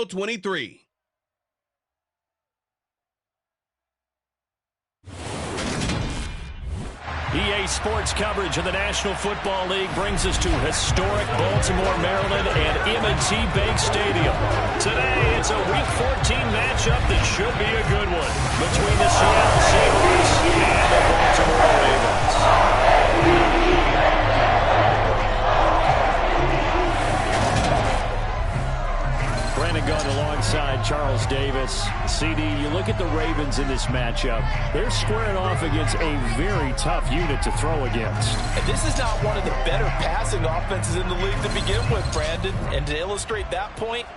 23. EA Sports coverage of the National Football League brings us to historic Baltimore, Maryland and M&T Bank Stadium. Today, it's a Week 14 matchup that should be a good one between the Seattle Seahawks and the Baltimore Ravens. Brandon Gotw alongside Charles Davis. CD, you look at the Ravens in this matchup. They're squaring off against a very tough unit to throw against. And this is not one of the better passing offenses in the league to begin with, Brandon. And to illustrate that point,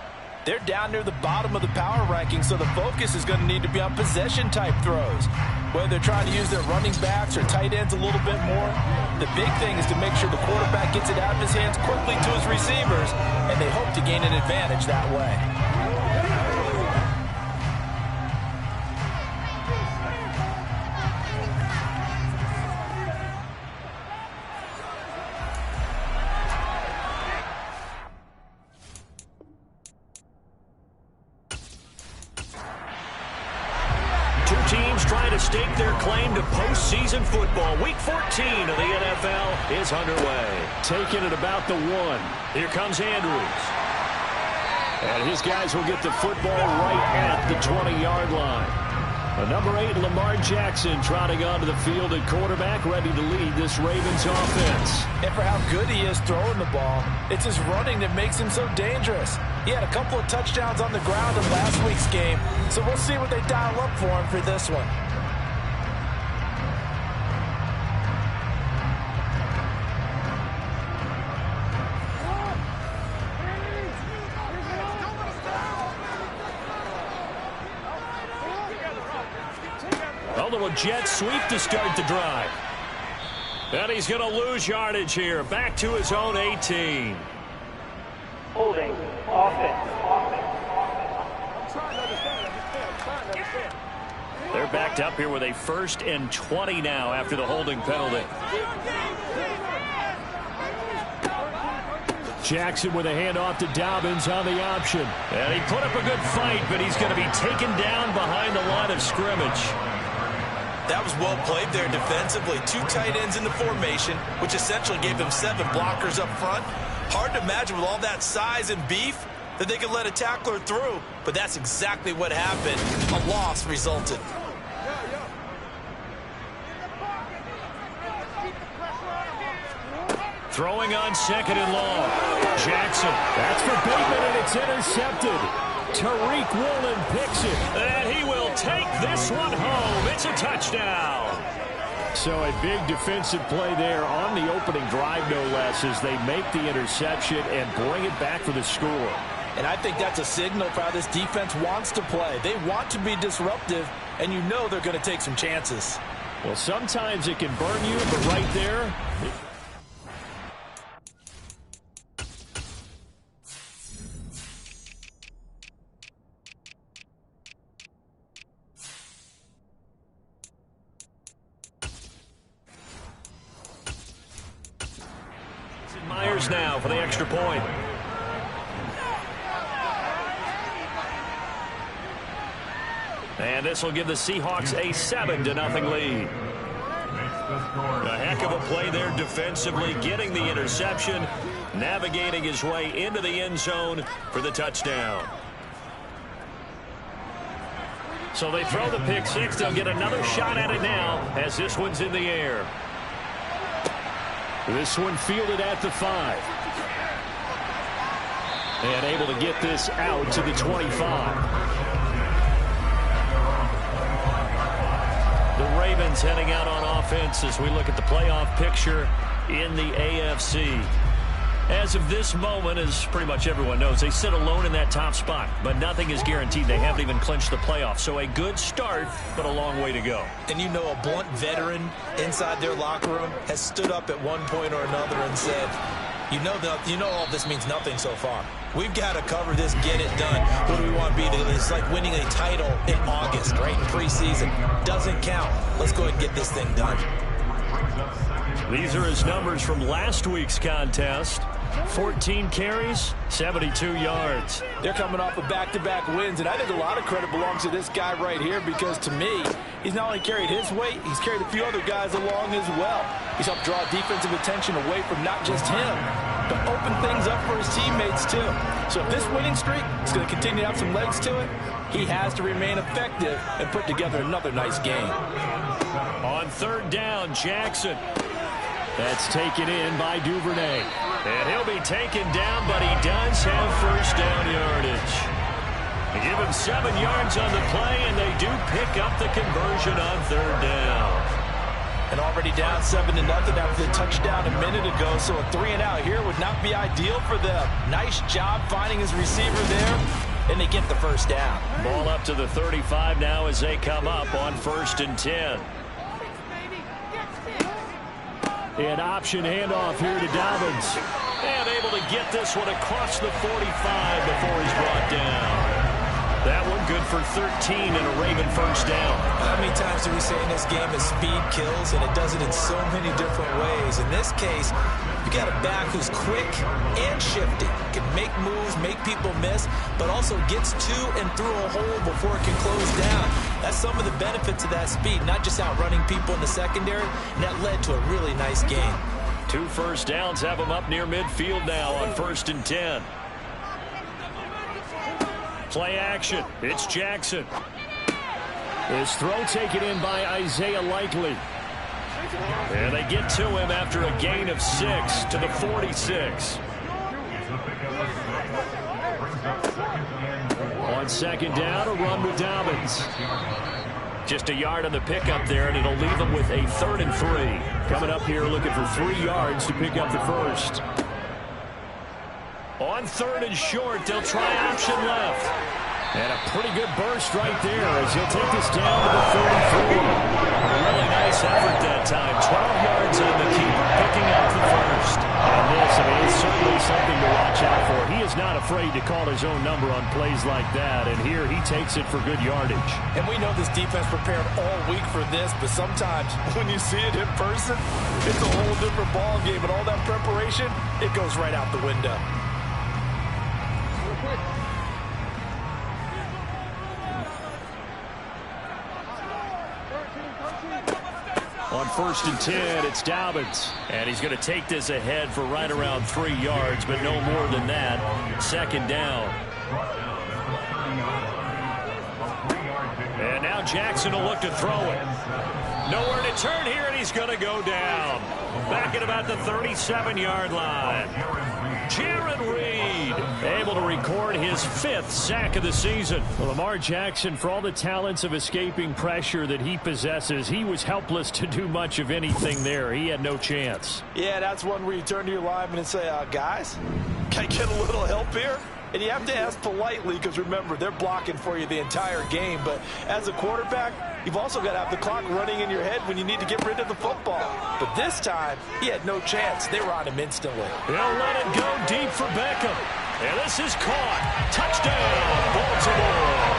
they're down near the bottom of the power ranking, so the focus is going to need to be on possession-type throws. Whether they're trying to use their running backs or tight ends a little bit more, the big thing is to make sure the quarterback gets it out of his hands quickly to his receivers, and they hope to gain an advantage that way. Teams trying to stake their claim to postseason football. Week 14 of the NFL is underway. Taking it about the 1. Here comes Andrews. And his guys will get the football right at the 20-yard line. The number 8, Lamar Jackson, trotting onto the field at quarterback, ready to lead this Ravens offense. And for how good he is throwing the ball, it's his running that makes him so dangerous. He had a couple of touchdowns on the ground in last week's game, so we'll see what they dial up for him for this one. A little jet sweep to start the drive. And he's going to lose yardage here. Back to his own 18. Holding. Offense. They're backed up here with a 1st and 20 now after the holding penalty. Jackson with a handoff to Dobbins on the option. And he put up a good fight, but he's going to be taken down behind the line of scrimmage. That was well played there defensively. 2 tight ends in the formation, which essentially gave them 7 blockers up front. Hard to imagine with all that size and beef that they could let a tackler through, but that's exactly what happened. A loss resulted. Throwing on 2nd and long. Jackson. That's for Bateman, and it's intercepted. Tariq Woolen picks it. And he will take this one home. It's a touchdown. So a big defensive play there on the opening drive, no less, as they make the interception and bring it back for the score. And I think that's a signal for how this defense wants to play. They want to be disruptive, and you know they're going to take some chances. Well, sometimes it can burn you, but right there... Myers now for the extra point. And this will give the Seahawks a 7-0 lead. A heck of a play there defensively, getting the interception, navigating his way into the end zone for the touchdown. So they throw the pick six. They'll get another shot at it now as this one's in the air. This one fielded at the 5. And able to get this out to the 25. The Ravens heading out on offense as we look at the playoff picture in the AFC. As of this moment, as pretty much everyone knows, they sit alone in that top spot. But nothing is guaranteed. They haven't even clinched the playoffs. So a good start, but a long way to go. And you know a blunt veteran inside their locker room has stood up at one point or another and said, you know all this means nothing so far. We've got to cover this, get it done. What do we want to be? It's like winning a title in August, right in preseason. Doesn't count. Let's go ahead and get this thing done. These are his numbers from last week's contest. 14 carries, 72 yards. They're coming off of back-to-back wins, and I think a lot of credit belongs to this guy right here because, to me, he's not only carried his weight, he's carried a few other guys along as well. He's helped draw defensive attention away from not just him, but open things up for his teammates, too. So if this winning streak is going to continue to have some legs to it, he has to remain effective and put together another nice game. On third down, Jackson. That's taken in by Duvernay. And he'll be taken down, but he does have first down yardage. They give him 7 yards on the play, and they do pick up the conversion on third down. And already down 7-0 after the touchdown a minute ago, so a 3-and-out here would not be ideal for them. Nice job finding his receiver there, and they get the first down. Ball up to the 35 now as they come up on 1st and 10. An option handoff here to Dobbins. And able to get this one across the 45 before he's brought down. That one good for 13 and a Raven first down. How many times do we say in this game that speed kills, and it does it in so many different ways? In this case, you got a back who's quick and shifty, can make moves, make people miss, but also gets to and through a hole before it can close down. That's some of the benefits of that speed, not just outrunning people in the secondary, and that led to a really nice game. 2 first downs have him up near midfield now on 1st and 10. Play action. It's Jackson. His throw taken in by Isaiah Likely. And they get to him after a gain of 6 to the 46. On 2nd down, a run with Dobbins. Just a yard on the pickup there, and it'll leave them with a 3rd and 3. Coming up here looking for 3 yards to pick up the first. On 3rd and short, they'll try option left. And a pretty good burst right there as he'll take this down to the 33. A really nice effort that time. 12 yards on the keeper, picking up the first. And this, it's certainly something to watch out for. He is not afraid to call his own number on plays like that. And here he takes it for good yardage. And we know this defense prepared all week for this, but sometimes when you see it in person, it's a whole different ball game. And all that preparation, it goes right out the window. On 1st and 10, it's Dobbins. And he's going to take this ahead for right around 3 yards, but no more than that. 2nd down. And now Jackson will look to throw it. Nowhere to turn here, and he's going to go down. Back at about the 37-yard line. Jaron Reed able to record his 5th sack of the season. Well, Lamar Jackson, for all the talents of escaping pressure that he possesses, he was helpless to do much of anything there. He had no chance. Yeah, that's one where you turn to your lineman and say, guys, can I get a little help here? And you have to ask politely because, remember, they're blocking for you the entire game. But as a quarterback, you've also got to have the clock running in your head when you need to get rid of the football. But this time, he had no chance. They were on him instantly. They'll let it go deep for Beckham. And this is caught. Touchdown, Baltimore.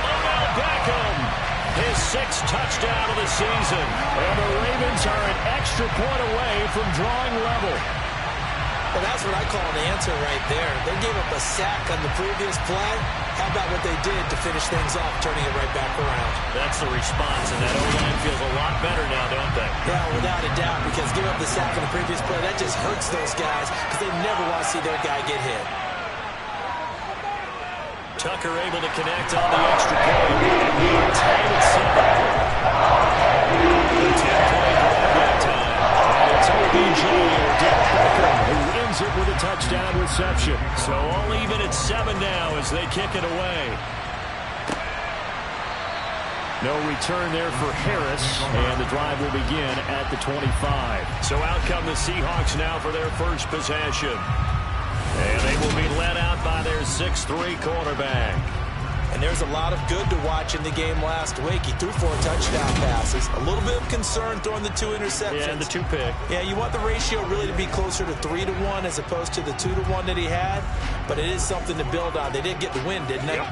Odell Beckham, his 6th touchdown of the season. And the Ravens are an extra point away from drawing level. Well, that's what I call an answer right there. They gave up a sack on the previous play. How about what they did to finish things off, turning it right back around? That's the response, and that O-line feels a lot better now, don't they? Yeah, without a doubt, because giving up the sack on the previous play, that just hurts those guys because they never want to see their guy get hit. Tucker able to connect on the extra point. And we are tied at 7. The 10-point drive that time. And it's OBJ or Odell Beckham who ends it with a touchdown reception. So all even at 7 now as they kick it away. No return there for Harris, and the drive will begin at the 25. So out come the Seahawks now for their first possession. And they will be led out by their 6'3" quarterback. And there's a lot of good to watch in the game last week. He threw 4 touchdown passes. A little bit of concern throwing the 2 interceptions. Yeah, and the 2 pick. Yeah, you want the ratio really to be closer to 3-1 as opposed to the 2-1 that he had. But it is something to build on. They did get the win, didn't they? Yep.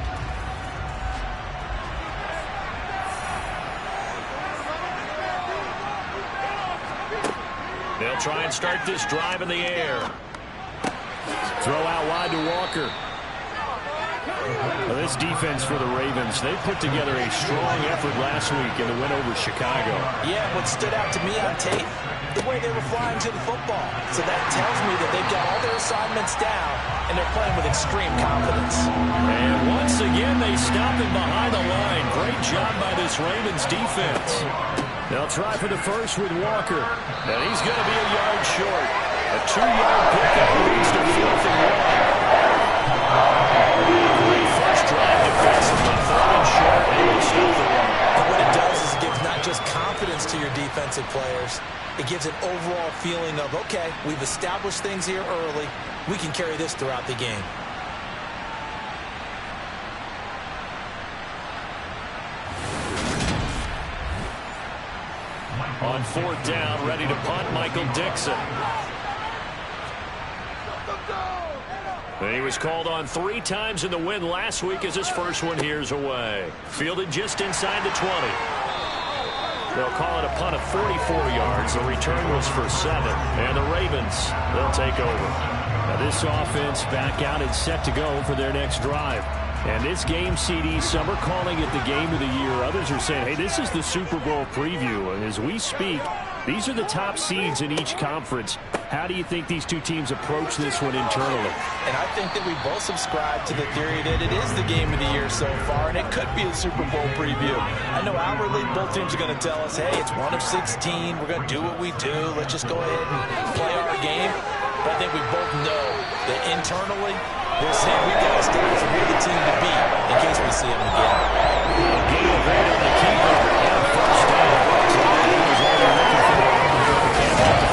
They'll try and start this drive in the air. Throw out wide to Walker. Well, this defense for the Ravens, they put together a strong effort last week in the win over Chicago. Yeah, what stood out to me on tape, the way they were flying to the football. So that tells me that they've got all their assignments down, and they're playing with extreme confidence. And once again, they stop him behind the line. Great job by this Ravens defense. They'll try for the first with Walker, and he's going to be a yard short. A 2-yard pickup leads to 4th and 1. Great first drive defensively, 3rd and short, and they stop the run. And what it does is it gives not just confidence to your defensive players, it gives an overall feeling of, okay, we've established things here early. We can carry this throughout the game. On 4th down, ready to punt, Michael Dixon. He was called on 3 times in the win last week as his first one here's away. Fielded just inside the 20. They'll call it a punt of 44 yards. The return was for 7. And the Ravens, they'll take over. Now this offense back out and set to go for their next drive. And this game, CD, some are calling it the game of the year. Others are saying, hey, this is the Super Bowl preview. And as we speak, these are the top seeds in each conference. How do you think these two teams approach this one internally? And I think that we both subscribe to the theory that it is the game of the year so far, and it could be a Super Bowl preview. I know outwardly both teams are going to tell us, hey, it's 1 of 16. We're going to do what we do. Let's just go ahead and play our game. But I think we both know that internally, we're saying we got to establish we're the team to beat in case we see them again. Gain of 8 on the keeper and a first down.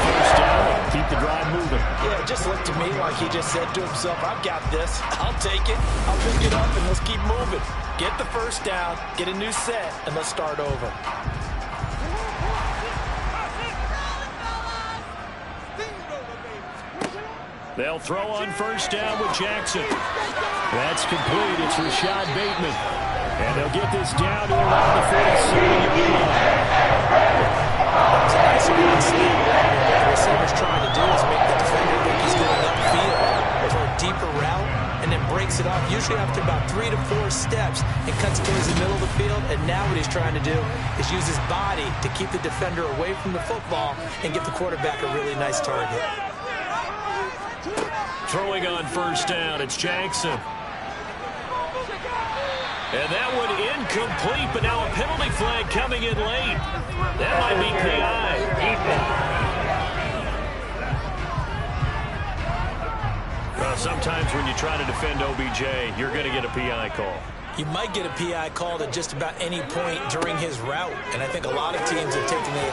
First down and keep the drive moving. Yeah, it just looked to me like he just said to himself, I've got this. I'll take it. I'll pick it up, and let's keep moving. Get the first down, get a new set, and let's start over. They'll throw on first down with Jackson. That's complete. It's Rashad Bateman. And they'll get this down to around the 47-yard line. It's a nice one snap. What the receiver's trying to do is make the defender think he's going upfield for a deeper route and then breaks it off, usually after about 3 to 4 steps, and cuts towards the middle of the field. And now what he's trying to do is use his body to keep the defender away from the football and give the quarterback a really nice target. Throwing on first down, it's Jackson. And that one incomplete, but now a penalty flag coming in late. That might be PI. Well, sometimes when you try to defend OBJ, you're going to get a PI call. You might get a PI called at just about any point during his route. And I think a lot of teams have taken the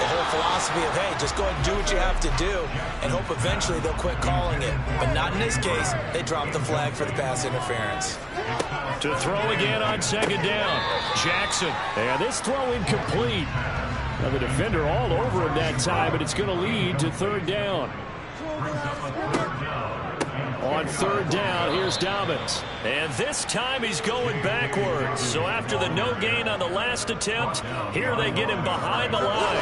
whole philosophy of, hey, just go ahead and do what you have to do and hope eventually they'll quit calling it. But not in this case. They dropped the flag for the pass interference. To throw again on second down, Jackson. And this throw incomplete. Now the defender all over him that time, but it's going to lead to third down. On third down, here's Dobbins. And this time he's going backwards. So after the no gain on the last attempt, here they get him behind the line.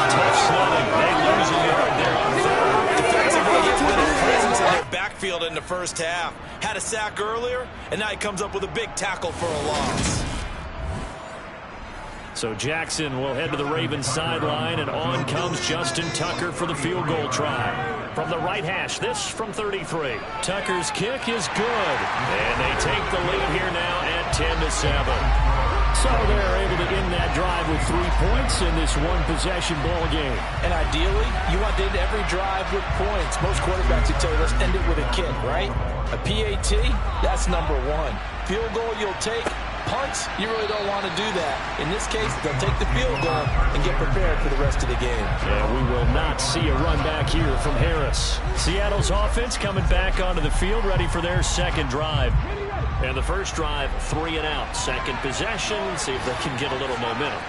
Tough sledding. They lose a yard there on third. Defensively, he's been a presence in their backfield in the first half. Had a sack earlier, and now he comes up with a big tackle for a loss. So Jackson will head to the Ravens sideline, and on comes Justin Tucker for the field goal try. From the right hash, this from 33. Tucker's kick is good, and they take the lead here now at 10-7. So they're able to end that drive with 3 points in this one-possession ball game. And ideally, you want to end every drive with points. Most quarterbacks would tell you, let's end it with a kick, right? A PAT, that's number 1. Field goal you'll take. Punts, you really don't want to do that. In this case, they'll take the field goal and get prepared for the rest of the game. And we will not see a run back here from Harris. Seattle's offense coming back onto the field, ready for their second drive. And the first drive, 3 and out. Second possession, see if they can get a little momentum.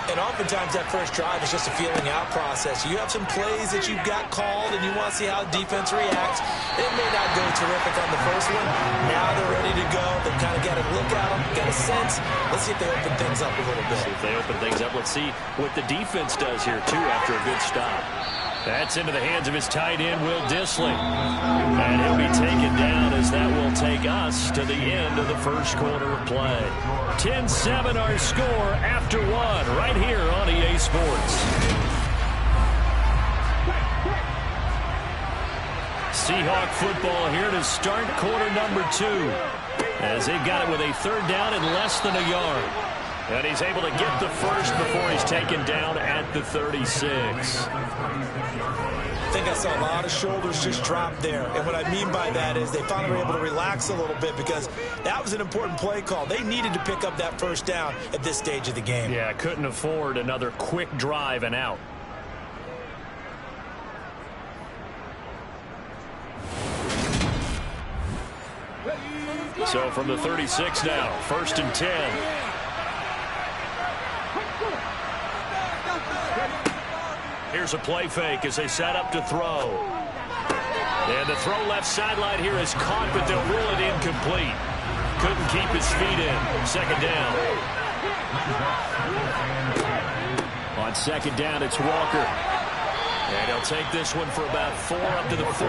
And oftentimes that first drive is just a feeling out process. You have some plays that you've got called and you want to see how the defense reacts. It may not go terrific on the first one. Now they're ready to go. They've kind of got a look at them, got a sense. Let's see if they open things up a little bit. See if they open things up. Let's see what the defense does here, too, after a good stop. That's into the hands of his tight end, Will Dissly. And he'll be taken down as that will take us to the end of the first quarter of play. 10-7 our score after one right here on EA Sports. Seahawk football here to start quarter number 2. As they've got it with a third down and less than a yard. And he's able to get the first before he's taken down at the 36. I think I saw a lot of shoulders just drop there. And what I mean by that is they finally were able to relax a little bit because that was an important play call. They needed to pick up that first down at this stage of the game. Yeah, couldn't afford another quick drive and out. So from the 36 now, 1st and 10. Here's a play fake as they set up to throw. And the throw left sideline here is caught, but they'll rule it incomplete. Couldn't keep his feet in. 2nd down. On 2nd down, it's Walker. And he'll take this one for about 4 up to the 40.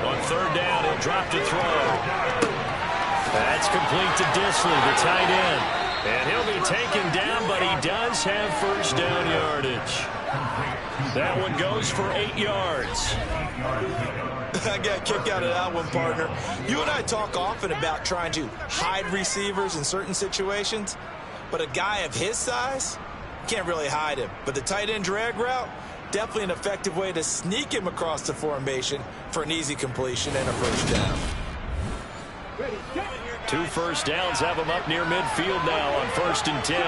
On 3rd down, he'll drop to throw. That's complete to Dissly, the tight end. And he'll be taken down, but he does have first down yardage. That one goes for 8 yards. I got a kick out of that one, partner. You and I talk often about trying to hide receivers in certain situations, but a guy of his size, can't really hide him. But the tight end drag route, definitely an effective way to sneak him across the formation for an easy completion and a first down. 2 first downs have him up near midfield now on 1st and 10.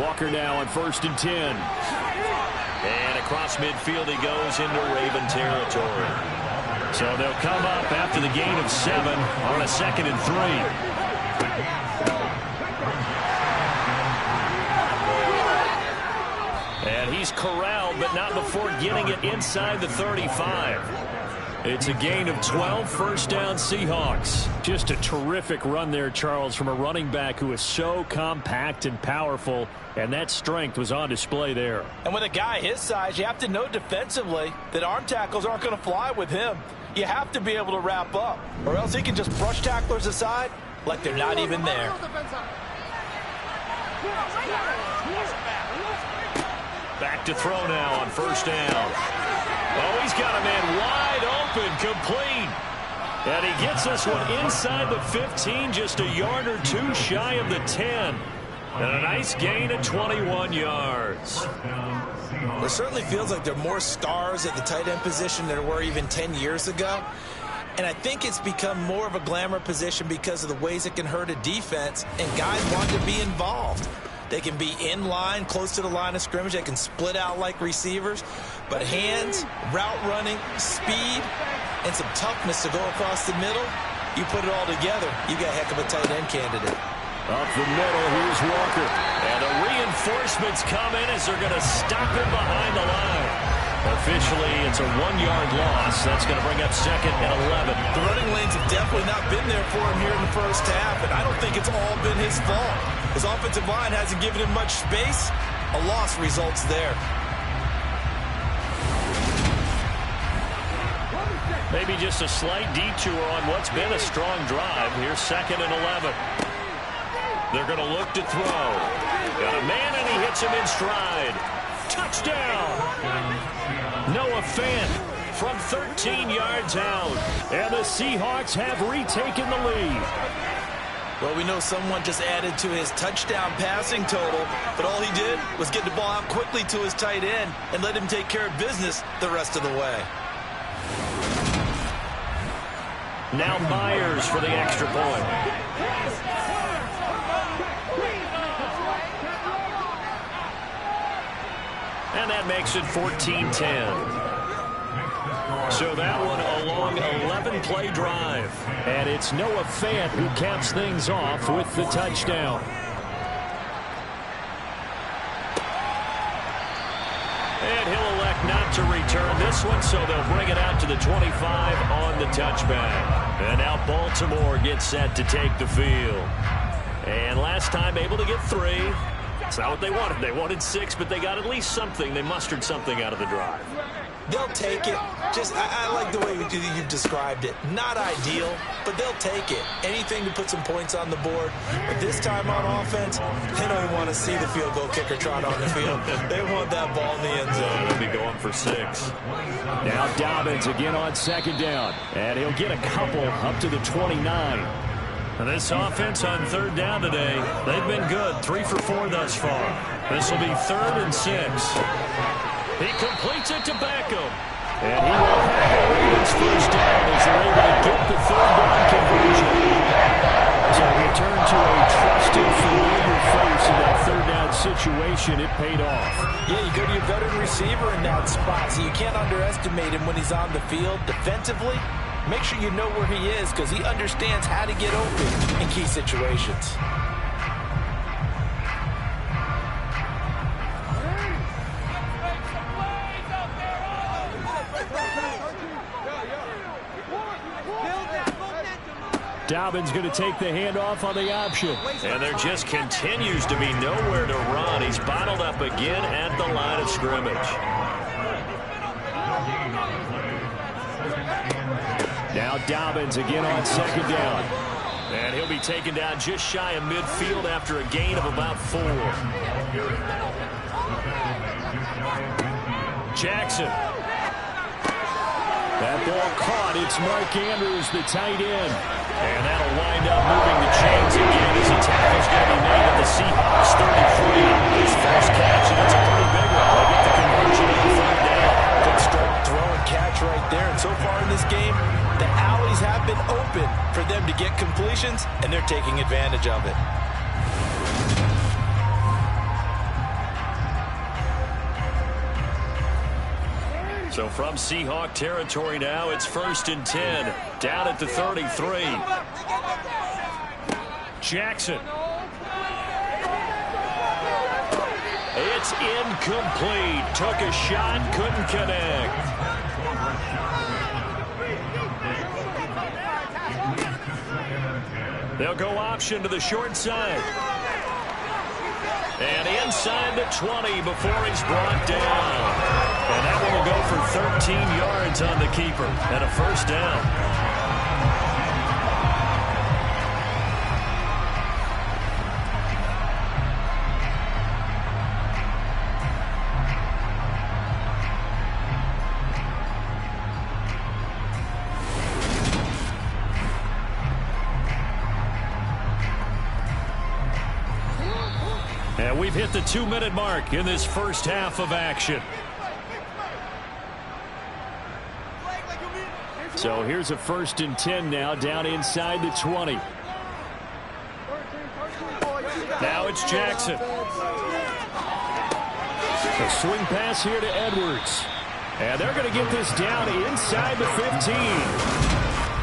Walker now on 1st and 10. And across midfield he goes into Raven territory. So they'll come up after the gain of 7 on a 2nd and 3. And he's corralled, but not before getting it inside the 35. It's a gain of 12, first down Seahawks. Just a terrific run there, Charles, from a running back who is so compact and powerful, and that strength was on display there. And with a guy his size, you have to know defensively that arm tackles aren't going to fly with him. You have to be able to wrap up, or else he can just brush tacklers aside like they're not even there. Back to throw now on 1st down. Oh, he's got a man wide open, complete. And he gets this one inside the 15, just a yard or 2 shy of the 10. And a nice gain of 21 yards. It certainly feels like there are more stars at the tight end position than there were even 10 years ago. And I think it's become more of a glamour position because of the ways it can hurt a defense, and guys want to be involved. They can be in line, close to the line of scrimmage. They can split out like receivers. But hands, route running, speed, and some toughness to go across the middle, you put it all together, you got a heck of a tight end candidate. Up the middle, here's Walker. And the reinforcements come in as they're going to stop him behind the line. Officially, it's a 1-yard loss. That's going to bring up 2nd and 11. The running lanes have definitely not been there for him here in the first half, and I don't think it's all been his fault. His offensive line hasn't given him much space. A loss results there. Maybe just a slight detour on what's been a strong drive. Here's 2nd and 11. They're going to look to throw. Got a man, and he hits him in stride. Touchdown! Noah Fant from 13 yards out. And the Seahawks have retaken the lead. Well, we know someone just added to his touchdown passing total, but all he did was get the ball out quickly to his tight end and let him take care of business the rest of the way. Now Myers for the extra point. And that makes it 14-10. So that one a long 11-play drive. And it's Noah Fant who caps things off with the touchdown. And he'll elect not to return this one, so they'll bring it out to the 25 on the touchback. And now Baltimore gets set to take the field. And last time able to get 3. It's not what they wanted. They wanted 6, but they got at least something. They mustered something out of the drive. They'll take it. I like the way you've described it. Not ideal, but they'll take it. Anything to put some points on the board. But this time on offense, they don't even want to see the field goal kicker trot on the field. They want that ball in the end zone. They'll be going for 6. Now Dobbins again on 2nd down. And he'll get a couple up to the 29. And this offense on 3rd down today, they've been good. 3 for 4 thus far. This will be 3rd and 6. He completes it to Beckham. And he will have the Ravens first down as they're able to get the 3rd down conversion. So return to a trusted, familiar face in that 3rd down situation. It paid off. Yeah, you go to your veteran receiver in that spot, so you can't underestimate him when he's on the field. Defensively, make sure you know where he is because he understands how to get open in key situations. Dobbins going to take the handoff on the option. And there just continues to be nowhere to run. He's bottled up again at the line of scrimmage. Now Dobbins again on 2nd down. And he'll be taken down just shy of midfield after a gain of about 4. Jackson. That ball caught. It's Mark Andrews, the tight end. And that'll wind up moving the chains again as a tackle's going to be made at the Seahawks 33. His first catch, and it's a pretty big one. They get the conversion on 3rd down. Good strong throw and catch right there. And so far in this game, the alleys have been open for them to get completions, and they're taking advantage of it. So from Seahawk territory now, it's 1st and 10. Down at the 33. Jackson. It's incomplete. Took a shot, couldn't connect. They'll go option to the short side. And inside the 20 before he's brought down. And that one will go for 13 yards on the keeper and a first down. And we've hit the 2-minute mark in this first half of action. So here's a 1st and 10 now, down inside the 20. Now it's Jackson. A swing pass here to Edwards. And they're going to get this down inside the 15.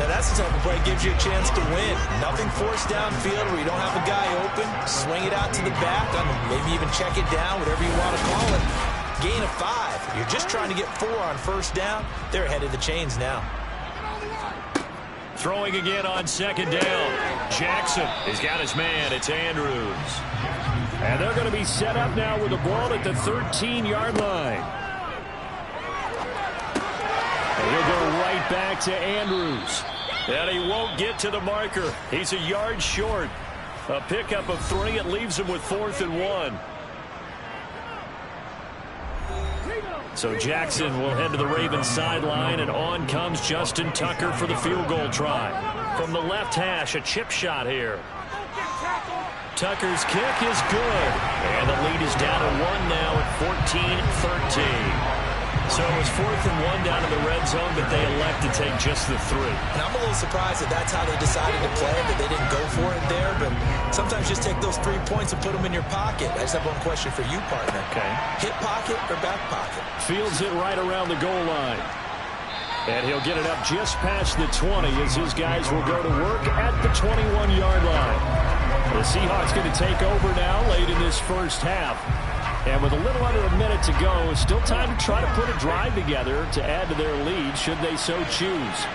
Now that's the type of play that gives you a chance to win. Nothing forced downfield where you don't have a guy open. Swing it out to the back, maybe even check it down, whatever you want to call it. Gain of 5. You're just trying to get 4 on first down. They're ahead of the chains now. Throwing again on 2nd down. Jackson has got his man. It's Andrews. And they're going to be set up now with the ball at the 13-yard line. And he'll go right back to Andrews. And he won't get to the marker. He's a yard short. A pickup of 3. It leaves him with 4th and 1. So Jackson will head to the Ravens sideline, and on comes Justin Tucker for the field goal try. From the left hash, a chip shot here. Tucker's kick is good. And the lead is down to 1 now at 14-13. So it was 4th and 1 down in the red zone, but they elect to take just the 3. And I'm a little surprised that that's how they decided to play, that they didn't go for it there. But sometimes just take those 3 points and put them in your pocket. I just have one question for you, partner. Okay. Hip pocket or back pocket? Fields it right around the goal line. And he'll get it up just past the 20 as his guys will go to work at the 21-yard line. The Seahawks going to take over now late in this first half. And with a little under a minute to go, still time to try to put a drive together to add to their lead should they so choose.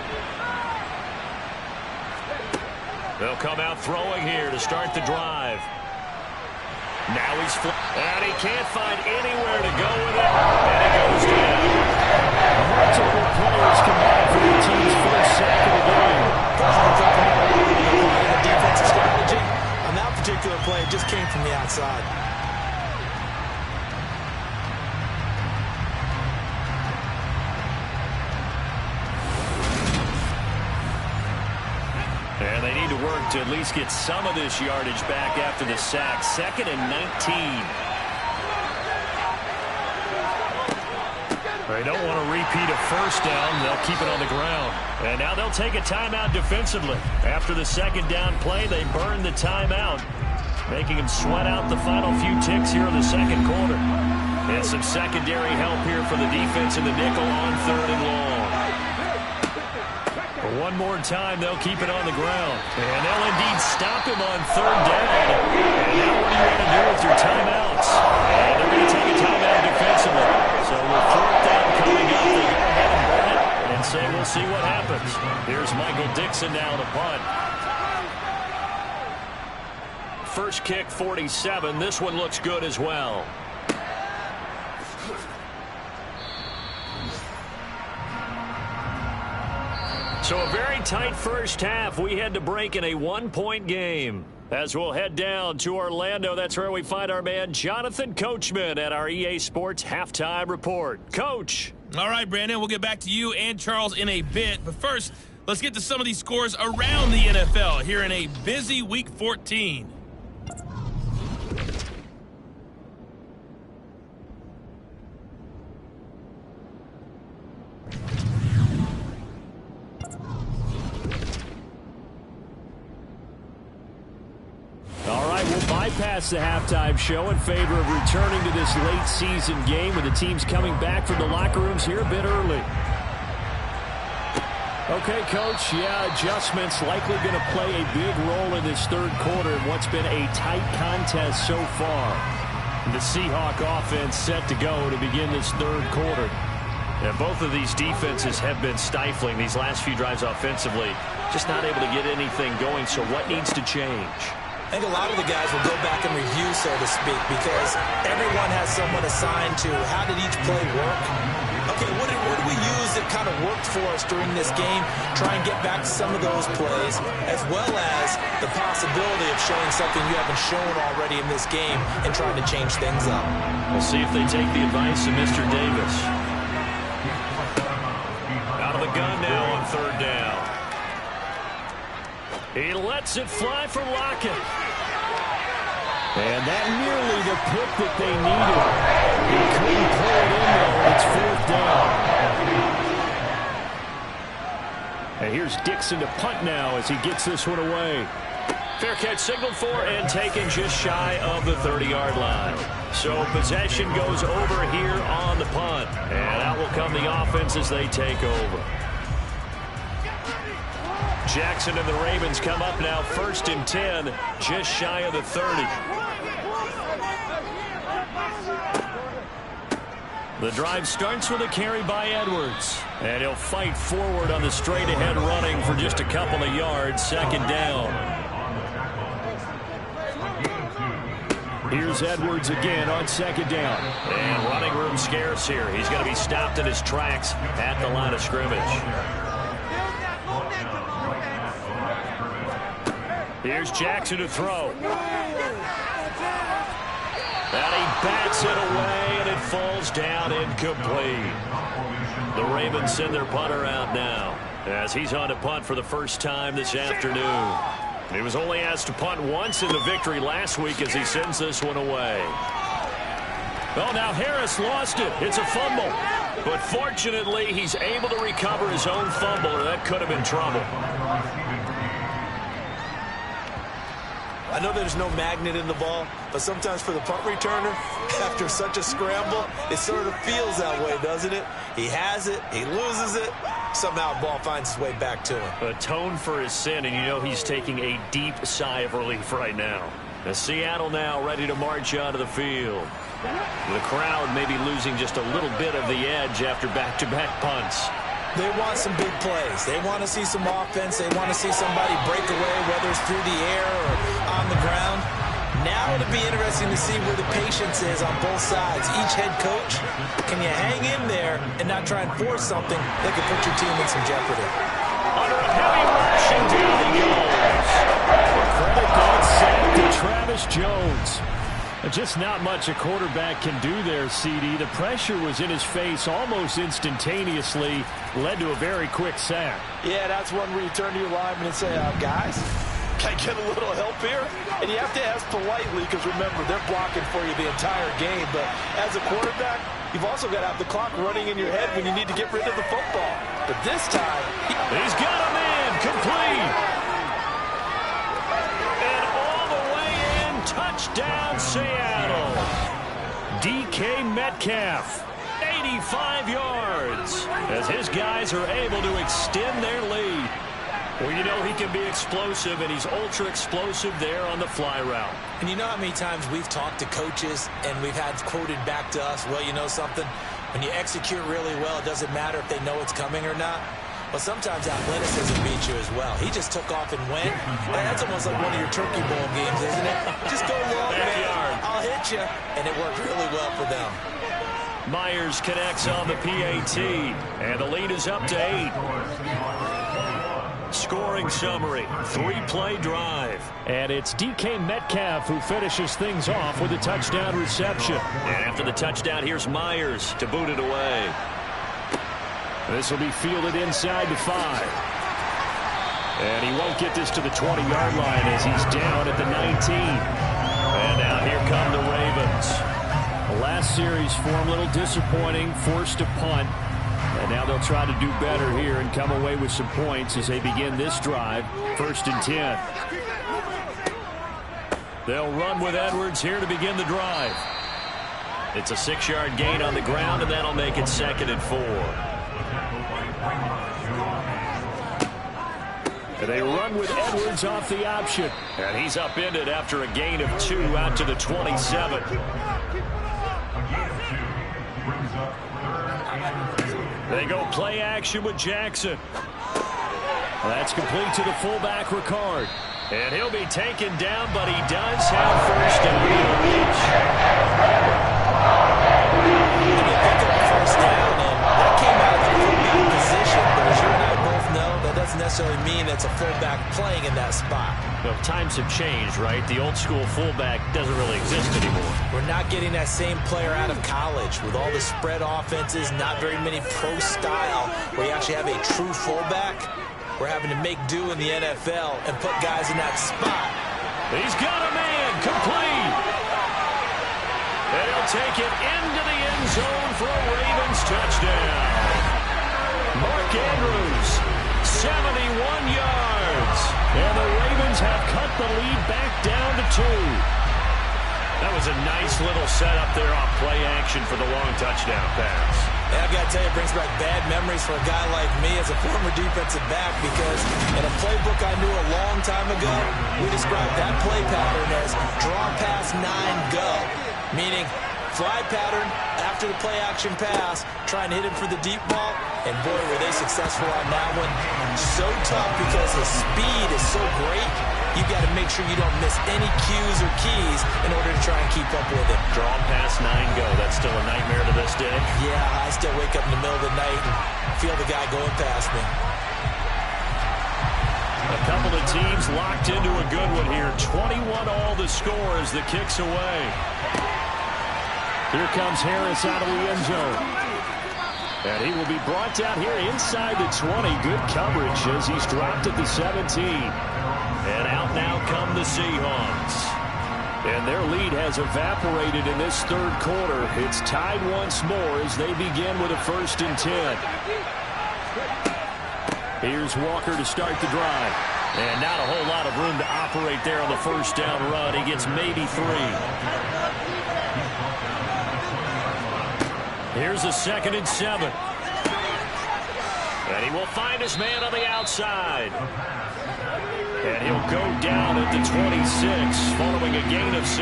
They'll come out throwing here to start the drive. Now he's and he can't find anywhere to go with it, and it goes down. Multiple players combined for the team's first sack of the game. The defensive strategy on that particular play just came from the outside. And they need to work to at least get some of this yardage back after the sack. 2nd and 19. They don't want to repeat a first down. They'll keep it on the ground. And now they'll take a timeout defensively. After the second down play, they burn the timeout, making them sweat out the final few ticks here in the second quarter. And some secondary help here for the defense in the nickel on 3rd and long. One more time, they'll keep it on the ground. And they'll indeed stop him on 3rd down. And now what do you want to do with your timeouts? And they're going to take a timeout defensively. So with 4th down coming up, they go ahead and burn it and say we'll see what happens. Here's Michael Dixon now to punt. First kick, 47. This one looks good as well. So a very tight first half. We had to break in a 1-point game. As we'll head down to Orlando, that's where we find our man Jonathan Coachman at our EA Sports Halftime Report. Coach. All right, Brandon, we'll get back to you and Charles in a bit. But first, let's get to some of these scores around the NFL here in a busy Week 14. Bypass the halftime show in favor of returning to this late season game with the teams coming back from the locker rooms here a bit early. Okay, Coach, adjustments likely going to play a big role in this third quarter in what's been a tight contest so far. The Seahawks offense set to go to begin this third quarter. And both of these defenses have been stifling these last few drives offensively, just not able to get anything going. So what needs to change? I think a lot of the guys will go back and review, so to speak, because everyone has someone assigned to how did each play work. Okay, what did we use that kind of worked for us during this game? Try and get back to some of those plays, as well as the possibility of showing something you haven't shown already in this game and trying to change things up. We'll see if they take the advice of Mr. Davis. Out of the gun now on 3rd down. He lets it fly for Lockett. And that nearly the pick that they needed. He couldn't pull it in, though. It's 4th down. And here's Dixon to punt now as he gets this one away. Fair catch signaled for and taken just shy of the 30-yard line. So possession goes over here on the punt. And out will come the offense as they take over. Jackson and the Ravens come up now 1st and 10, just shy of the 30. The drive starts with a carry by Edwards. And he'll fight forward on the straight-ahead running for just a couple of yards. 2nd down. Here's Edwards again on 2nd down. And running room scarce here. He's going to be stopped in his tracks at the line of scrimmage. Here's Jackson to throw. And he bats it away, and it falls down incomplete. The Ravens send their punter out now as he's on to punt for the first time this afternoon. He was only asked to punt once in the victory last week as he sends this one away. Oh, now Harris lost it. It's a fumble. But fortunately, he's able to recover his own fumble, or that could have been trouble. I know there's no magnet in the ball, but sometimes for the punt returner, after such a scramble, it sort of feels that way, doesn't it? He has it, he loses it, somehow the ball finds its way back to him. Atone for his sin, and you know he's taking a deep sigh of relief right now. The Seattle now ready to march onto the field. The crowd may be losing just a little bit of the edge after back-to-back punts. They want some big plays. They want to see some offense. They want to see somebody break away, whether it's through the air or on the ground. Now it'll be interesting to see where the patience is on both sides. Each head coach, can you hang in there and not try and force something that could put your team in some jeopardy? Under a heavy rush, and down he goes. Credit that sack to Travis Jones. Just not much a quarterback can do there, CD. The pressure was in his face almost instantaneously, led to a very quick sack. Yeah, that's one where you turn to your lineman and say, guys, can I get a little help here? And you have to ask politely because, remember, they're blocking for you the entire game. But as a quarterback, you've also got to have the clock running in your head when you need to get rid of the football. But this time, he's got a man complete. Touchdown, Seattle. DK Metcalf, 85 yards, as his guys are able to extend their lead. Well, you know he can be explosive, and he's ultra-explosive there on the fly route. And you know how many times we've talked to coaches, and we've had quoted back to us, well, you know something? When you execute really well, it doesn't matter if they know it's coming or not. Well, sometimes athleticism beats you as well. He just took off and went. That's almost like one of your Turkey Bowl games, isn't it? Just go long, man. I'll hit you. And it worked really well for them. Myers connects on the PAT, and the lead is up to 8. Scoring summary, 3-play drive. And it's DK Metcalf who finishes things off with a touchdown reception. And after the touchdown, here's Myers to boot it away. This will be fielded inside the 5. And he won't get this to the 20-yard line as he's down at the 19. And now here come the Ravens. The last series for him, a little disappointing, forced a punt. And now they'll try to do better here and come away with some points as they begin this drive. 1st and 10. They'll run with Edwards here to begin the drive. It's a 6-yard gain on the ground, and that'll make it 2nd and 4. They run with Edwards off the option. And he's upended after a gain of 2 out to the 27. They go play action with Jackson. That's complete to the fullback, Ricard. And he'll be taken down, but he does have first down. First down, and that came out of the fullback position, but as you and I both know, that doesn't necessarily mean it's a fullback playing in that spot. Well, times have changed, right? The old school fullback doesn't really exist anymore. We're not getting that same player out of college with all the spread offenses, not very many pro style where you actually have a true fullback. We're having to make do in the NFL and put guys in that spot. He's got a man complete. And he'll take it into the end zone for a Ravens touchdown. Mark Andrews, 71 yards. And the Ravens have cut the lead back down to 2. That was a nice little setup there off play action for the long touchdown pass. And I've got to tell you, it brings back bad memories for a guy like me as a former defensive back, because in a playbook I knew a long time ago, we described that play pattern as draw pass 9 go, meaning fly pattern after the play action pass, trying to hit him for the deep ball, and boy, were they successful on that one. So tough because his speed is so great, you've got to make sure you don't miss any cues or keys in order to try and keep up with him. Draw past 9 go. That's still a nightmare to this day. Yeah, I still wake up in the middle of the night and feel the guy going past me. A couple of teams locked into a good one here. 21 all the score as the kick's away. Here comes Harris out of the end zone. And he will be brought down here inside the 20. Good coverage as he's dropped at the 17. And out now come the Seahawks. And their lead has evaporated in this 3rd quarter. It's tied once more as they begin with a 1st and 10. Here's Walker to start the drive. And not a whole lot of room to operate there on the 1st down run. He gets maybe 3. Here's a 2nd and 7. And he will find his man on the outside. And he'll go down at the 26 following a gain of 6.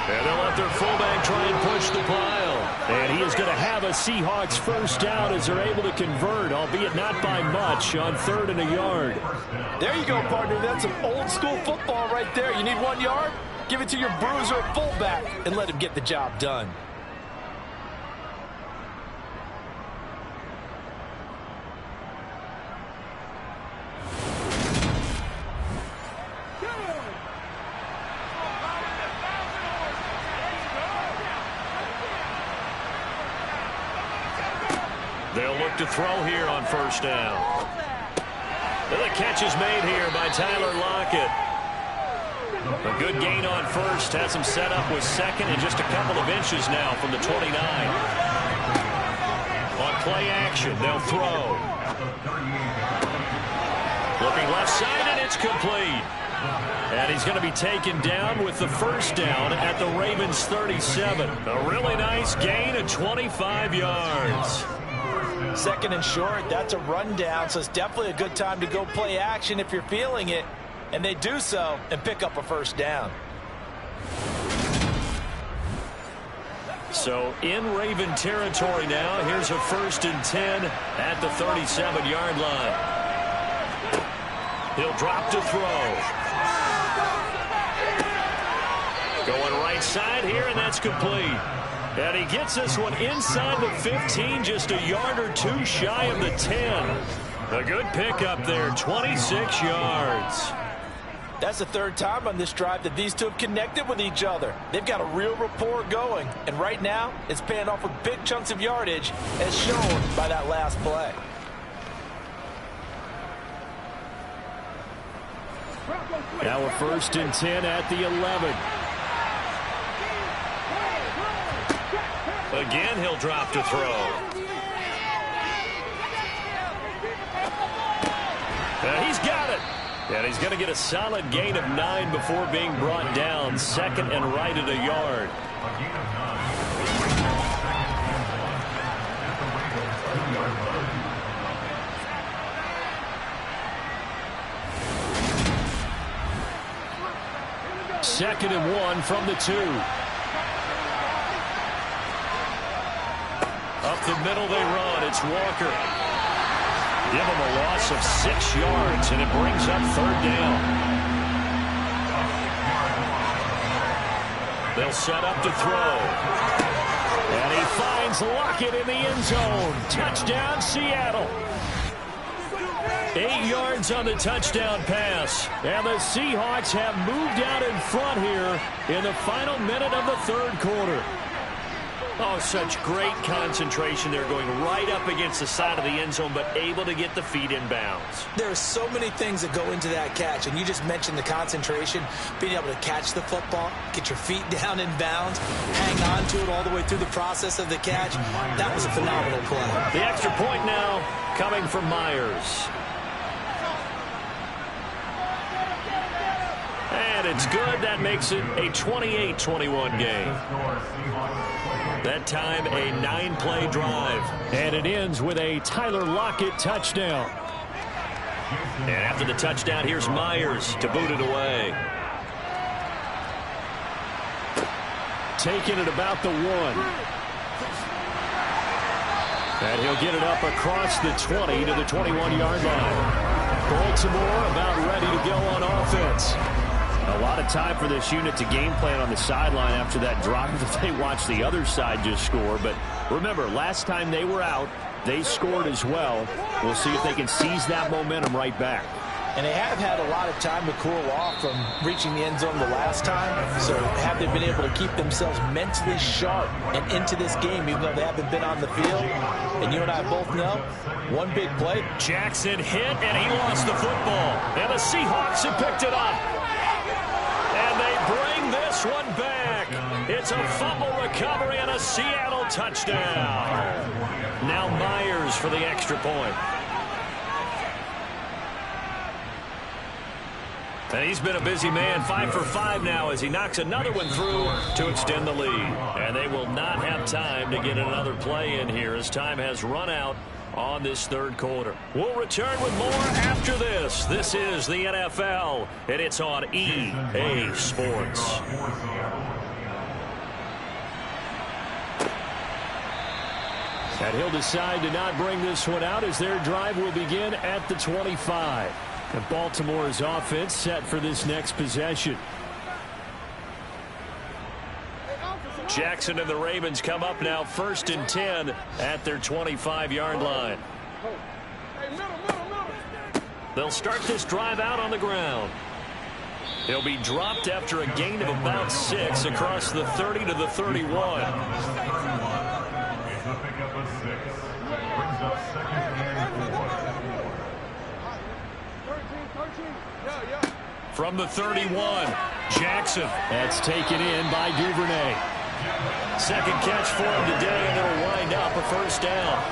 And they'll let their fullback try and push the pile. And he is going to have a Seahawks first down as they're able to convert, albeit not by much, on 3rd and a yard. There you go, partner. That's some old-school football right there. You need 1 yard? Give it to your bruiser at fullback and let him get the job done. They'll look to throw here on first down. And the catch is made here by Tyler Lockett. A good gain on first. Has him set up with second and just a couple of inches now from the 29. On play action, they'll throw. Looking left side, and it's complete. And he's going to be taken down with the first down at the Ravens' 37. A really nice gain of 25 yards. Second and short, that's a rundown, so it's definitely a good time to go play action if you're feeling it. And they do so and pick up a first down. So in Raven territory now, here's a 1st and 10 at the 37-yard line. He'll drop to throw. Going right side here, and that's complete. And he gets this one inside the 15, just a yard or two shy of the 10. A good pickup there, 26 yards. That's the 3rd time on this drive that these two have connected with each other. They've got a real rapport going. And right now, it's paying off with big chunks of yardage, as shown by that last play. Now a 1st and 10 at the 11. Again, he'll drop to throw. And he's got it. And he's going to get a solid gain of 9 before being brought down. 2nd and right at a yard. Second and 1 from the 2. Up the middle they run. It's Walker. Give him a loss of 6 yards, and it brings up 3rd down. They'll set up to throw. And he finds Lockett in the end zone. Touchdown, Seattle. 8 yards on the touchdown pass. And the Seahawks have moved out in front here in the final minute of the 3rd quarter. Oh, such great concentration. They're going right up against the side of the end zone, but able to get the feet in bounds. There are so many things that go into that catch, and you just mentioned the concentration, being able to catch the football, get your feet down in bounds, hang on to it all the way through the process of the catch. That was a phenomenal play. The extra point now coming from Myers. And it's good. That makes it a 28-21 game. That time, a 9-play drive. And it ends with a Tyler Lockett touchdown. And after the touchdown, here's Myers to boot it away. Taking it about the 1. And he'll get it up across the 20 to the 21-yard line. Baltimore about ready to go on offense. A lot of time for this unit to game plan on the sideline after that drop that they watched the other side just score. But remember, last time they were out, they scored as well. We'll see if they can seize that momentum right back. And they have had a lot of time to cool off from reaching the end zone the last time. So have they been able to keep themselves mentally sharp and into this game, even though they haven't been on the field? And you and I both know, one big play. Jackson hit, and he lost the football. And the Seahawks have picked it up. And they bring this one back. It's a fumble recovery and a Seattle touchdown. Now Myers for the extra point. And he's been a busy man, 5 for 5 now as he knocks another one through to extend the lead. And they will not have time to get another play in here as time has run out on this 3rd quarter. We'll return with more after this. This is the NFL, and it's on EA Sports. And he'll decide to not bring this one out as their drive will begin at the 25. And Baltimore's offense set for this next possession. Jackson and the Ravens come up now 1st and 10 at their 25-yard line. They'll start this drive out on the ground. He'll be dropped after a gain of about 6 across the 30 to the 31. From the 31, Jackson. That's taken in by Duvernay. Second catch for him today, and it'll wind up a first down.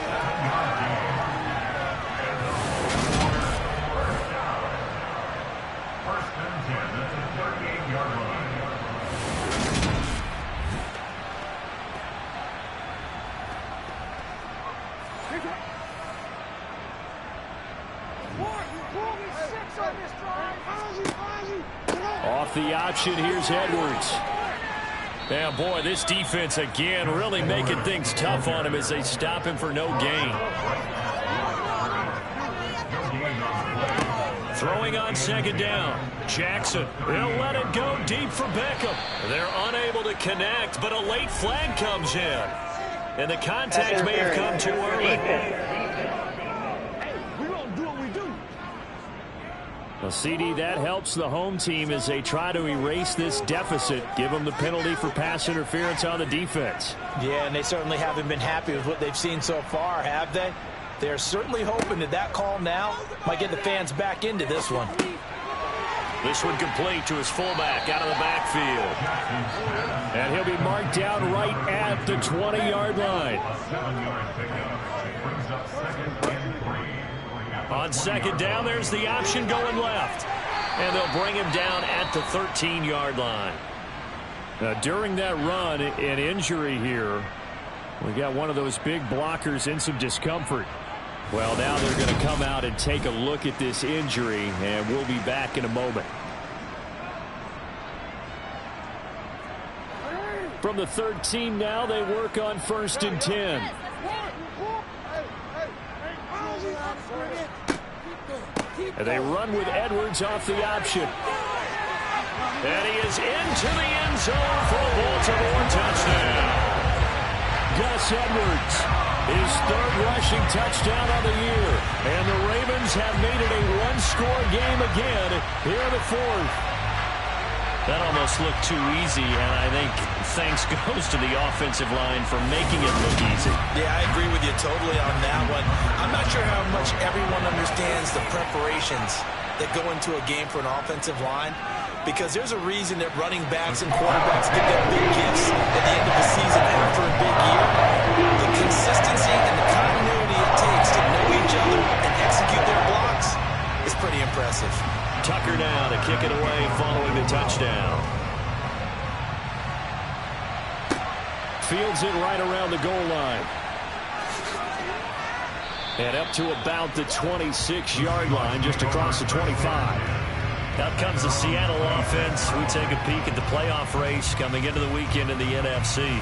Off the option, here's Edwards. Yeah, boy, this defense again really making things tough on him as they stop him for no gain. Throwing on second down. Jackson, he'll let it go deep for Beckham. They're unable to connect, but a late flag comes in. And the contact may have come too early. Well, CD, that helps the home team as they try to erase this deficit, give them the penalty for pass interference on the defense. Yeah, and they certainly haven't been happy with what they've seen so far, have they? They're certainly hoping that that call now might get the fans back into this one. This one complete to his fullback out of the backfield. And he'll be marked down right at the 20-yard line. On second down, there's the option going left. And they'll bring him down at the 13-yard line. Now, during that run, an injury here. We got one of those big blockers in some discomfort. Well, now they're going to come out and take a look at this injury, and we'll be back in a moment. From the 13 now, they work on 1st and 10. And they run with Edwards off the option. And he is into the end zone for a Baltimore touchdown. Gus Edwards, his 3rd rushing touchdown of the year. And the Ravens have made it a one-score game again here in the 4th. That almost looked too easy, and I think thanks goes to the offensive line for making it look easy. Yeah, I agree with you totally on that one. I'm not sure how much everyone understands the preparations that go into a game for an offensive line, because there's a reason that running backs and quarterbacks get their big gifts at the end of the season after a big year. The consistency and the continuity it takes to know each other and execute their blocks is pretty impressive. Tucker now to kick it away following the touchdown. Fields it right around the goal line. And up to about the 26-yard line, just across the 25. Out comes the Seattle offense. We take a peek at the playoff race coming into the weekend in the NFC.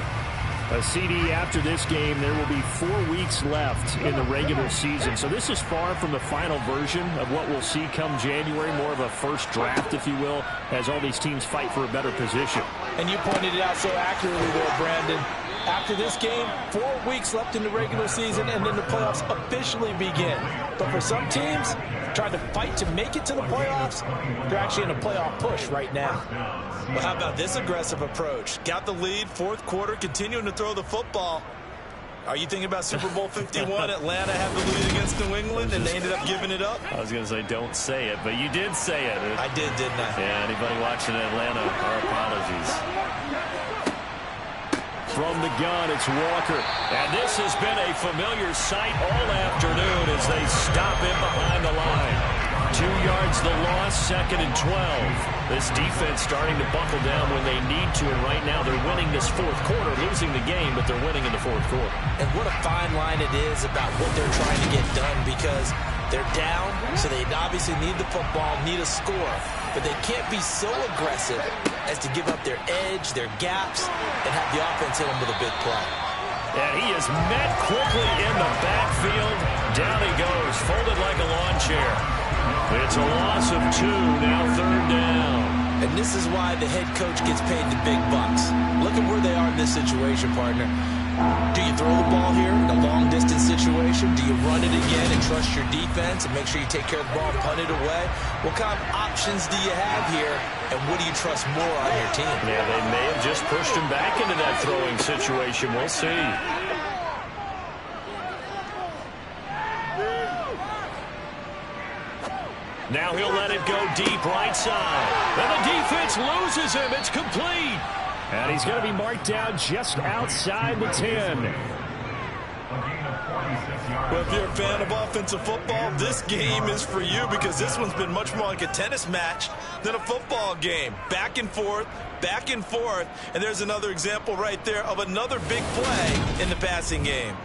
A CD after this game, there will be 4 weeks left in the regular season. So this is far from the final version of what we'll see come January, more of a first draft, if you will, as all these teams fight for a better position. And you pointed it out so accurately there, Brandon. After this game, 4 weeks left in the regular season, and then the playoffs officially begin. But for some teams, trying to fight to make it to the playoffs, they're actually in a playoff push right now. Well, how about this aggressive approach? Got the lead, 4th quarter, continuing to throw the football. Are you thinking about Super Bowl 51? Atlanta had the lead against New England, and they ended up giving it up? I was going to say, don't say it, but you did say it. I did, didn't I? Yeah, anybody watching Atlanta, our apologies. From the gun, it's Walker. And this has been a familiar sight all afternoon as they stop him behind the line. 2 yards the loss, 2nd and 12. This defense starting to buckle down when they need to, and right now they're winning this 4th quarter, losing the game, but they're winning in the 4th quarter. And what a fine line it is about what they're trying to get done, because they're down, so they obviously need the football, need a score. But they can't be so aggressive as to give up their edge, their gaps, and have the offense hit them with a big play. And he is met quickly in the backfield. Down he goes, folded like a lawn chair. It's a loss of 2, now 3rd down. And this is why the head coach gets paid the big bucks. Look at where they are in this situation, partner. Do you throw the ball here in a long-distance situation? Do you run it again and trust your defense and make sure you take care of the ball and punt it away? What kind of options do you have here, and what do you trust more on your team? Yeah, they may have just pushed him back into that throwing situation. We'll see. Now he'll let it go deep right side. And the defense loses him. It's complete. And he's going to be marked down just outside the 10. Well, if you're a fan of offensive football, this game is for you because this one's been much more like a tennis match than a football game. Back and forth, and there's another example right there of another big play in the passing game.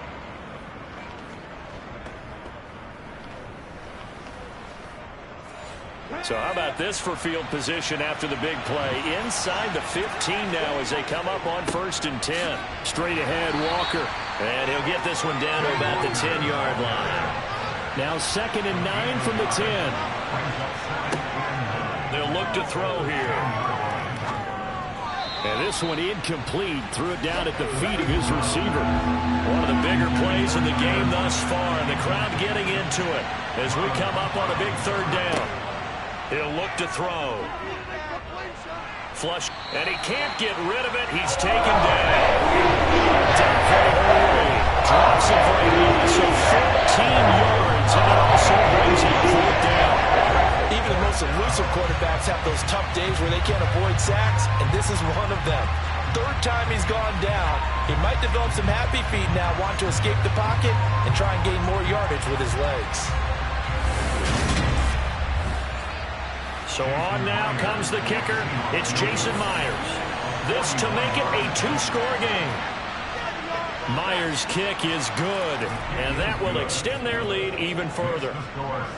So how about this for field position after the big play? Inside the 15 now as they come up on 1st and 10. Straight ahead, Walker. And he'll get this one down to about the 10-yard line. Now 2nd and 9 from the 10. They'll look to throw here. And this one incomplete. Threw it down at the feet of his receiver. One of the bigger plays in the game thus far. And the crowd getting into it as we come up on a big 3rd down. He'll look to throw. Flush. And he can't get rid of it. He's taken down. Drops it right in. So 14 yards. And it also brings him 4th down. Even the most elusive quarterbacks have those tough days where they can't avoid sacks, and this is one of them. 3rd time he's gone down. He might develop some happy feet now, want to escape the pocket and try and gain more yardage with his legs. So on now comes the kicker. It's Jason Myers. This to make it a 2-score game. Myers' kick is good, and that will extend their lead even further.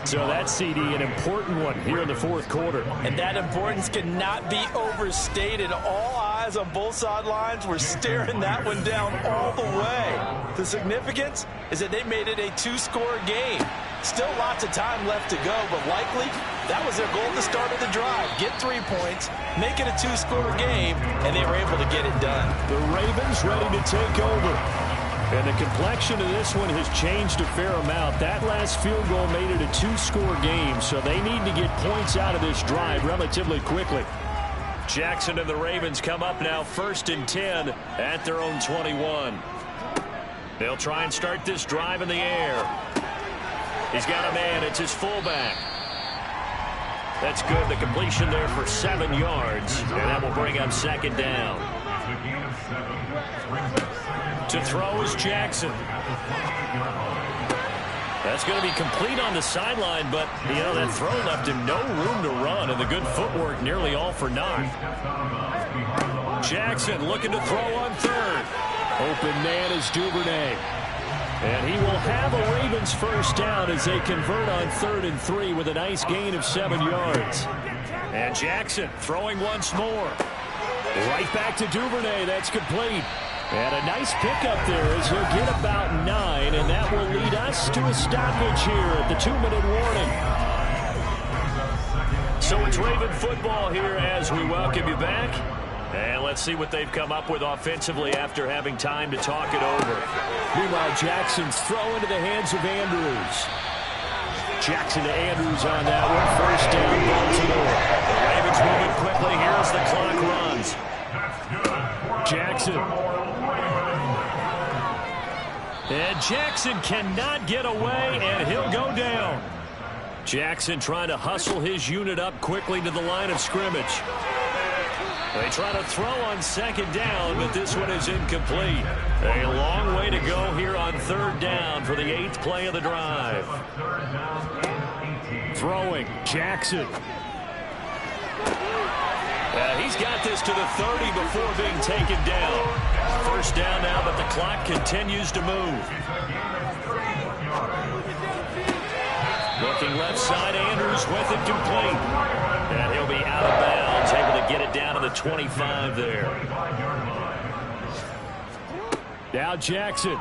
So that's, CD, an important one here in the 4th quarter. And that importance cannot be overstated. All eyes on both sidelines were staring that one down all the way. The significance is that they made it a 2-score game. Still lots of time left to go, but likely that was their goal at the start of the drive. Get 3 points, make it a 2-score game, and they were able to get it done. The Ravens ready to take over. And the complexion of this one has changed a fair amount. That last field goal made it a 2-score game, so they need to get points out of this drive relatively quickly. Jackson and the Ravens come up now 1st and 10 at their own 21. They'll try and start this drive in the air. He's got a man. It's his fullback. That's good. The completion there for 7 yards, and that will bring up 2nd down. To throw is Jackson. That's going to be complete on the sideline, but, you know, that throw left him no room to run, and the good footwork nearly all for naught. Jackson looking to throw on 3rd. Open man is Duvernay. And he will have a Ravens 1st down as they convert on 3rd and 3 with a nice gain of 7 yards. And Jackson throwing once more. Right back to Duvernay. That's complete. And a nice pickup there as he'll get about 9, and that will lead us to a stoppage here at the 2-minute warning. So it's Raven football here as we welcome you back. And let's see what they've come up with offensively after having time to talk it over. Meanwhile, Jackson's throw into the hands of Andrews. Jackson to Andrews on that one. 1st down, Baltimore. The Ravens moving quickly here as the clock runs. Jackson. And Jackson cannot get away, and he'll go down. Jackson trying to hustle his unit up quickly to the line of scrimmage. They try to throw on 2nd down, but this one is incomplete. A long way to go here on 3rd down for the 8th play of the drive. Throwing, Jackson. He's got this to the 30 before being taken down. 1st down now, but the clock continues to move. Looking left side, Andrews with it complete. And he'll be out of bounds, able to get it down to the 25 there. Now Jackson.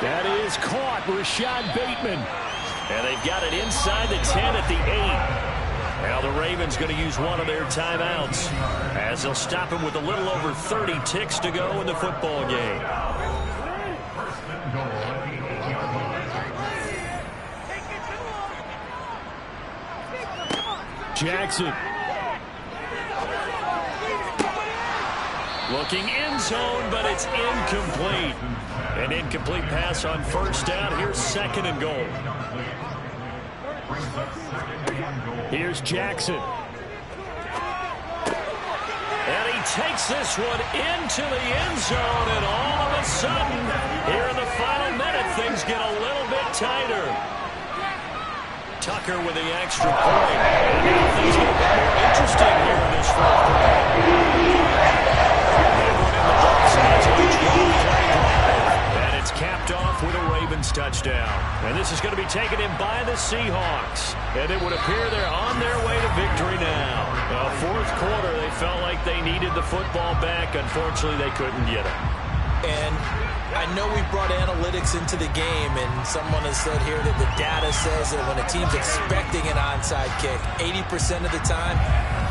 That is caught. Rashad Bateman. And they've got it inside the 10 at the 8. Now the Ravens going to use one of their timeouts as they'll stop him with a little over 30 ticks to go in the football game. Jackson. Looking end zone, but it's incomplete. An incomplete pass on first down. Here's 2nd and goal. Here's Jackson. And he takes this one into the end zone, and all of a sudden, here in the final minute, things get a little bit tighter. Tucker with the extra point. And now things get a bit more interesting here in this fourth quarter. And it's capped off with a Ravens touchdown. And this is going to be taken in by the Seahawks. And it would appear they're on their way to victory now. Fourth quarter, they felt like they needed the football back. Unfortunately, they couldn't get it. And I know we brought analytics into the game, and someone has said here that the data says that when a team's expecting an onside kick, 80% of the time,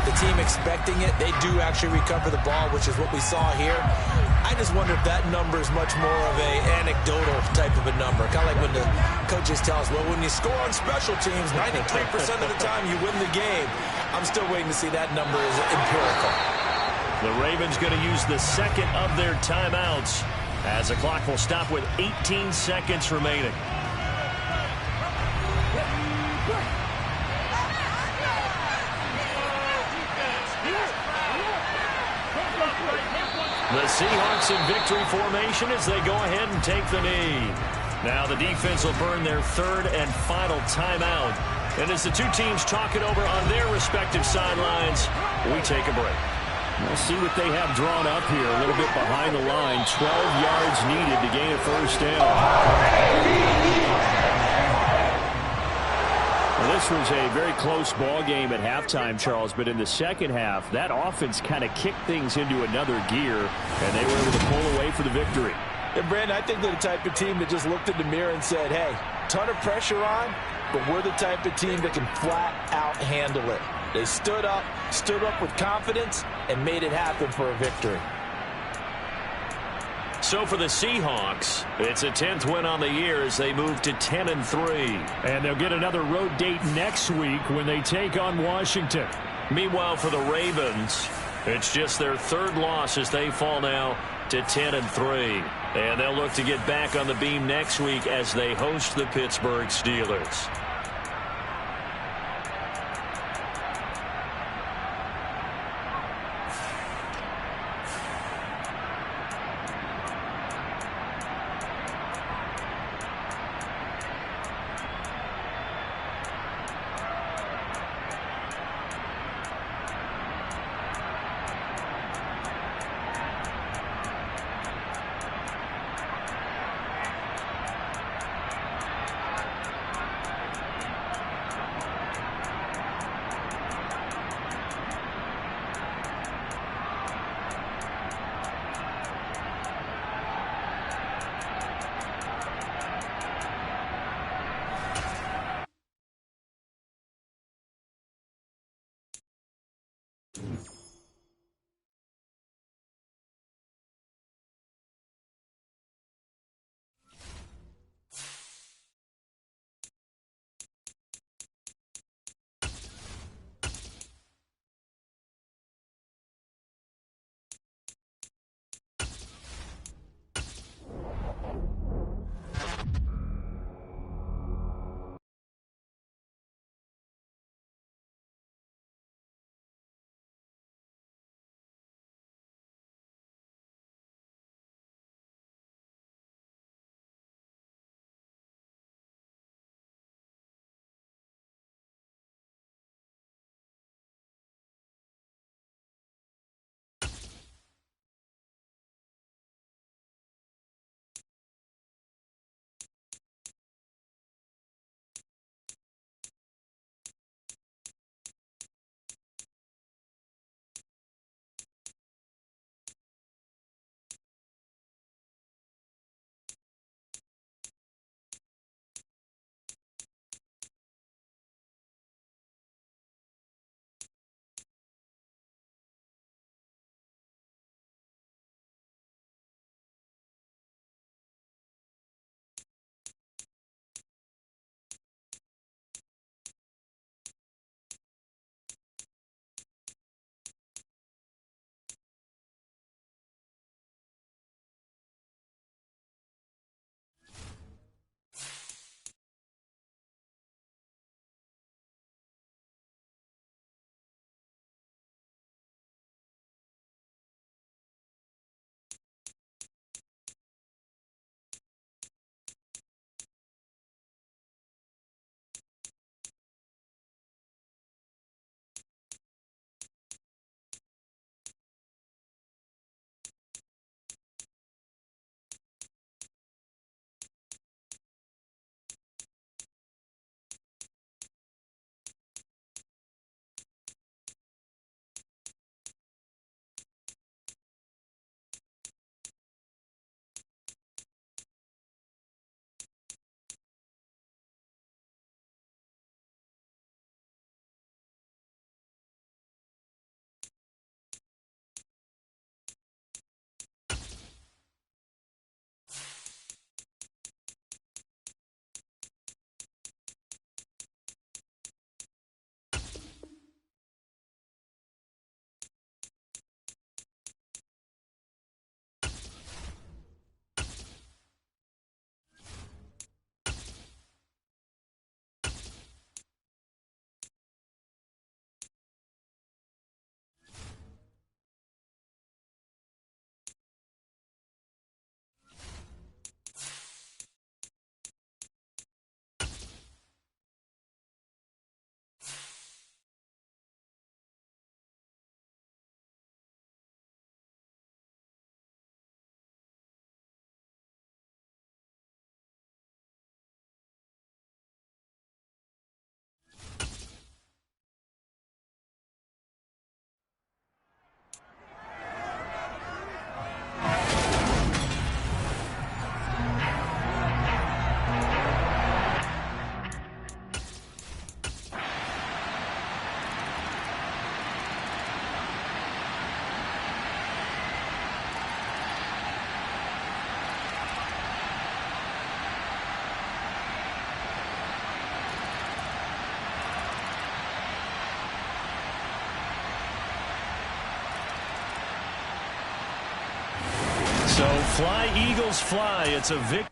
the team expecting it, they do actually recover the ball, which is what we saw here. I just wonder if that number is much more of a anecdotal type of a number. Kind of like when the coaches tell us, well, when you score on special teams, 93% of the time you win the game. I'm still waiting to see that number is empirical. The Ravens going to use the second of their timeouts as the clock will stop with 18 seconds remaining. The Seahawks in victory formation as they go ahead and take the knee. Now the defense will burn their third and final timeout. And as the two teams talk it over on their respective sidelines, we take a break. We'll see what they have drawn up here. A little bit behind the line. 12 yards needed to gain a first down. Well, this was a very close ball game at halftime, Charles, but in the second half, that offense kind of kicked things into another gear, and they were able to pull away for the victory. And Brandon, I think they're the type of team that just looked in the mirror and said, hey, ton of pressure on, but we're the type of team that can flat out handle it. They stood up with confidence, and made it happen for a victory. So for the Seahawks, it's a 10th win on the year as they move to 10-3. And they'll get another road date next week when they take on Washington. Meanwhile, for the Ravens, it's just their third loss as they fall now to 10-3. And they'll look to get back on the beam next week as they host the Pittsburgh Steelers. Fly, Eagles, fly. It's a victory.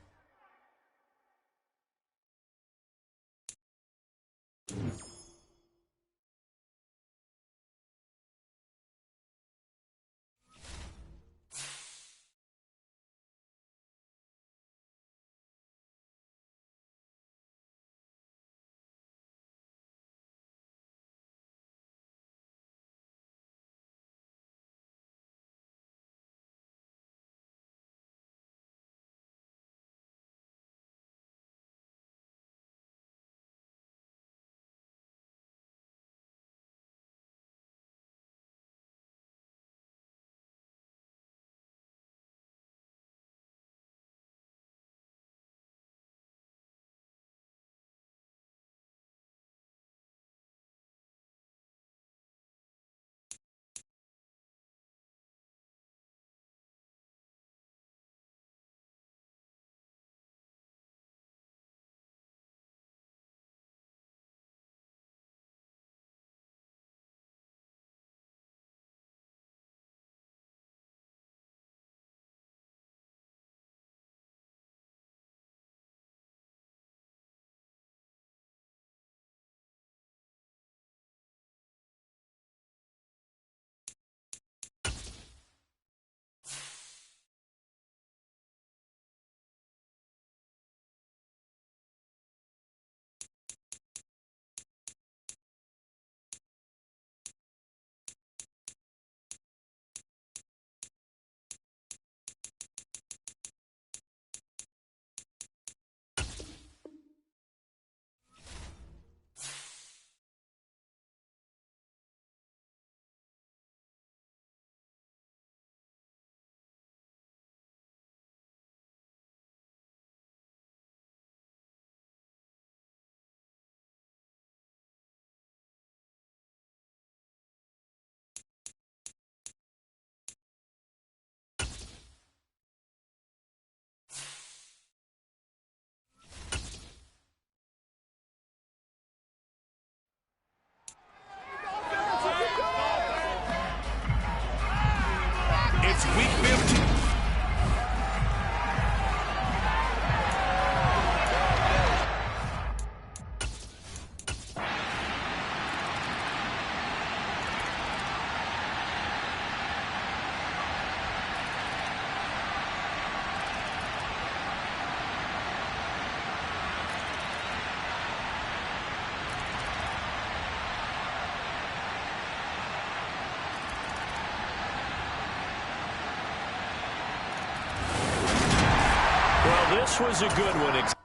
It's week 15. Well, this was a good one.